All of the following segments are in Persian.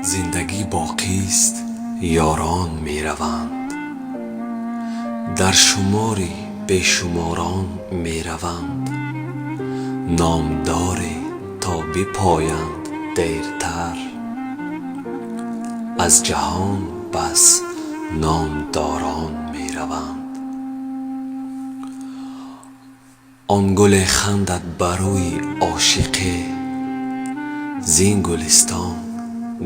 زندگی باقیست یاران می روند، در شماری بیشماران می روند. نامداری تا بپایند دیرتر، از جهان بس نامداران می روند. آن گل خندد بر روی عاشقی، زین گلستان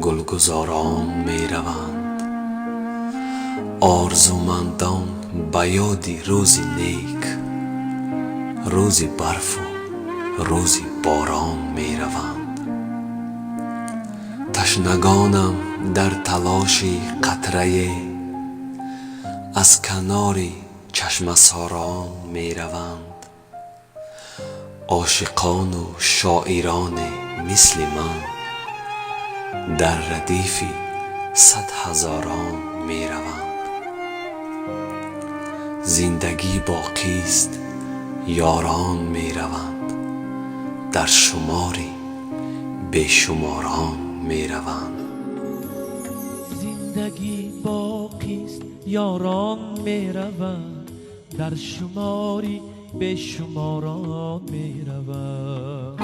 گلگذاران می روند. آرزومندان به یادی روزی نیک، روزی برف و روزی باران می روند. تشنگانم در تلاشی قطره، از کناری چشمه ساران می روند. عاشقان و شاعران مثل من در ردیف 100 هزاران می روند. زندگی باقیست یاران می روند، در شماری بیشماران می روند. زندگی باقیست یاران می روند، در شماری بیشماران می روند.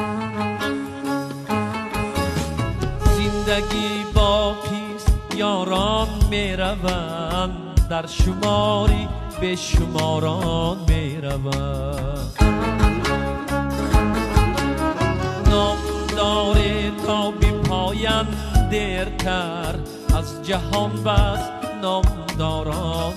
زندگی باقیست یاران می روند، در شماری بیشماران می روند. نامداری تا بپایند دیرتر، از جهان بس نامداران